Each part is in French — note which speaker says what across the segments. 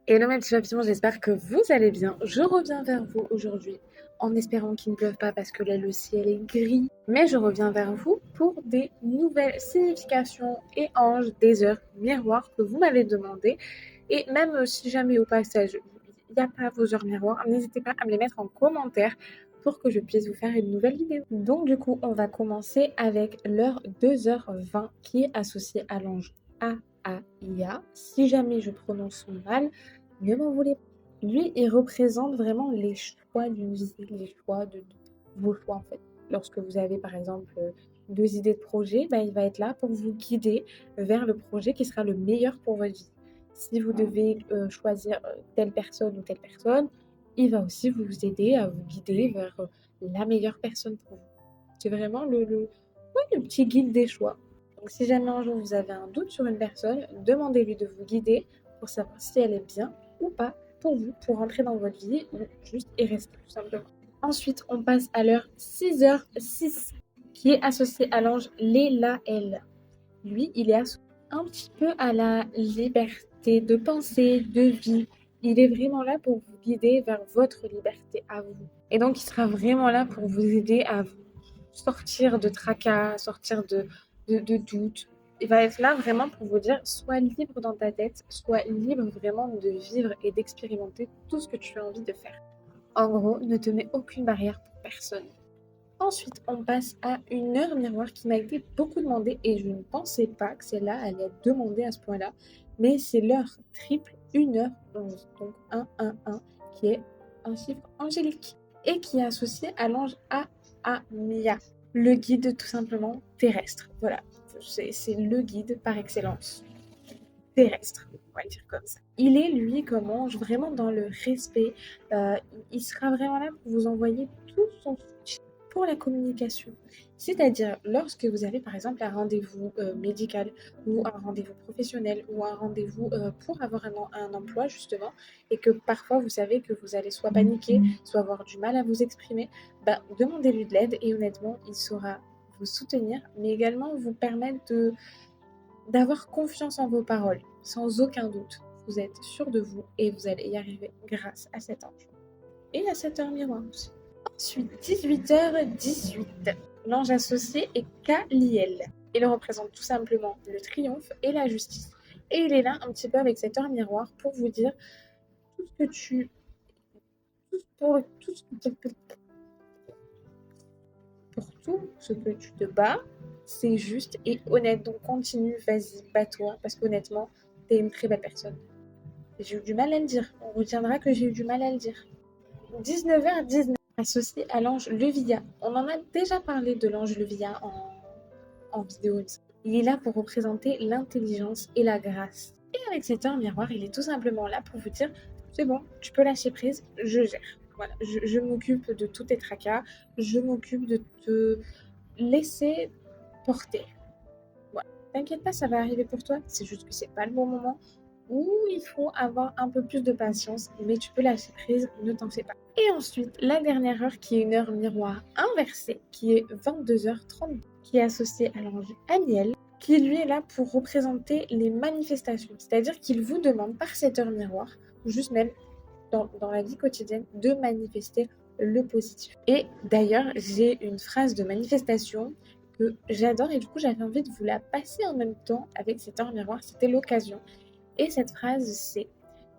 Speaker 1: Hello mes petits papillons, j'espère que vous allez bien. Je reviens vers vous aujourd'hui en espérant qu'il ne pleuve pas parce que là le ciel est gris. Mais je reviens vers vous pour des nouvelles significations et anges des heures miroirs que vous m'avez demandé. Et même si jamais au passage il n'y a pas vos heures miroirs, n'hésitez pas à me les mettre en commentaire pour que je puisse vous faire une nouvelle vidéo. Donc du coup, on va commencer avec l'heure 2h20 qui est associée à l'ange Aia. Si jamais je prononce son mal, ne m'en voulez pas. Lui, il représente vraiment les choix d'une vie, les choix de vos choix en fait. Lorsque vous avez par exemple deux idées de projet, ben, il va être là pour vous guider vers le projet qui sera le meilleur pour votre vie. Si vous devez choisir telle personne ou telle personne, il va aussi vous aider à vous guider vers la meilleure personne pour vous. C'est vraiment ouais, le petit guide des choix. Donc si jamais un jour vous avez un doute sur une personne, demandez-lui de vous guider pour savoir si elle est bien ou pas pour vous, pour rentrer dans votre vie ou juste y rester tout simplement. Ensuite, on passe à l'heure 6h06 qui est associée à l'ange Lélaël. Lui, il est associé un petit peu à la liberté de penser, de vie. Il est vraiment là pour vous guider vers votre liberté à vous. Et donc, il sera vraiment là pour vous aider à vous sortir de tracas, sortir de doutes. Il va être là vraiment pour vous dire, sois libre dans ta tête, sois libre vraiment de vivre et d'expérimenter tout ce que tu as envie de faire. En gros, ne te mets aucune barrière pour personne. Ensuite, on passe à une heure miroir qui m'a été beaucoup demandée et je ne pensais pas que celle-là allait être demandée à ce point-là. Mais c'est l'heure triple 1h11, donc 111, qui est un chiffre angélique et qui est associé à l'ange Aamia, le guide tout simplement terrestre. Voilà, c'est le guide par excellence terrestre, on va le dire comme ça. Il est, lui, comme ange, vraiment dans le respect. Il sera vraiment là pour vous envoyer tout son soutien pour la communication. C'est-à-dire, lorsque vous avez, par exemple, un rendez-vous médical ou un rendez-vous professionnel ou un rendez-vous pour avoir un emploi, justement, et que parfois, vous savez que vous allez soit paniquer, soit avoir du mal à vous exprimer, ben, demandez-lui de l'aide et honnêtement, il saura vous soutenir, mais également vous permettre d'avoir confiance en vos paroles, sans aucun doute. Vous êtes sûr de vous et vous allez y arriver grâce à cet ange. Et à cette heure miroir aussi. Ensuite, 18h18. L'ange associé est Kaliel. Il représente tout simplement le triomphe et la justice. Et il est là un petit peu avec cette heure miroir pour vous dire tout ce que tu... Tout ce que pour tout ce que tu te bats, c'est juste et honnête. Donc continue, vas-y, bats-toi, parce qu'honnêtement, t'es une très belle personne. J'ai eu du mal à le dire. On retiendra que j'ai eu du mal à le dire. 19h19, associé à l'ange Levia. On en a déjà parlé de l'ange Levia en vidéo. Il est là pour représenter l'intelligence et la grâce. Et avec cette heure miroir, il est tout simplement là pour vous dire, c'est bon, tu peux lâcher prise, je gère. Voilà, je m'occupe de tous tes tracas, je m'occupe de te laisser porter. Voilà. T'inquiète pas, ça va arriver pour toi. C'est juste que c'est pas le bon moment où il faut avoir un peu plus de patience, mais tu peux lâcher prise, ne t'en fais pas. Et ensuite, la dernière heure qui est une heure miroir inversée, qui est 22h30, qui est associée à l'ange Aniel, qui lui est là pour représenter les manifestations. C'est-à-dire qu'il vous demande par cette heure miroir, ou juste même dans la vie quotidienne, de manifester le positif. Et d'ailleurs, j'ai une phrase de manifestation que j'adore et du coup j'avais envie de vous la passer en même temps avec cette heure miroir, c'était l'occasion. Et cette phrase c'est: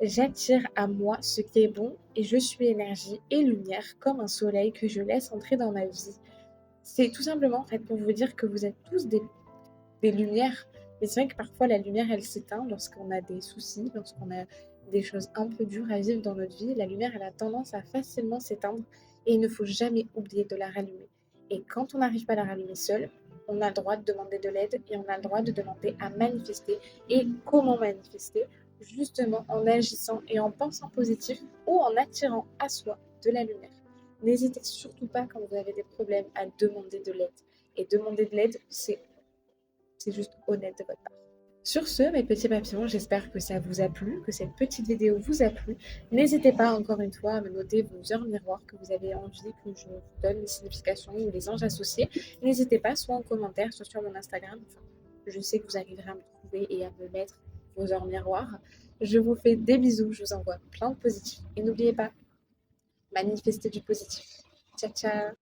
Speaker 1: j'attire à moi ce qui est bon et je suis énergie et lumière comme un soleil que je laisse entrer dans ma vie. C'est tout simplement en fait pour vous dire que vous êtes tous des lumières. Mais c'est vrai que parfois la lumière elle s'éteint lorsqu'on a des soucis, lorsqu'on a des choses un peu dures à vivre dans notre vie. La lumière elle a tendance à facilement s'éteindre et il ne faut jamais oublier de la rallumer. Et quand on n'arrive pas à la rallumer seul, on a le droit de demander de l'aide et on a le droit de demander à manifester. Et comment manifester? Justement en agissant et en pensant positif ou en attirant à soi de la lumière. N'hésitez surtout pas quand vous avez des problèmes à demander de l'aide. Et demander de l'aide, c'est juste honnête de votre part. Sur ce, mes petits papillons, j'espère que ça vous a plu, que cette petite vidéo vous a plu. N'hésitez pas encore une fois à me noter vos heures miroirs que vous avez envie que je vous donne les significations ou les anges associés. N'hésitez pas, soit en commentaire, soit sur mon Instagram. Enfin, je sais que vous arriverez à me trouver et à me mettre vos heures miroirs. Je vous fais des bisous, je vous envoie plein de positifs. Et n'oubliez pas, manifestez du positif. Ciao, ciao.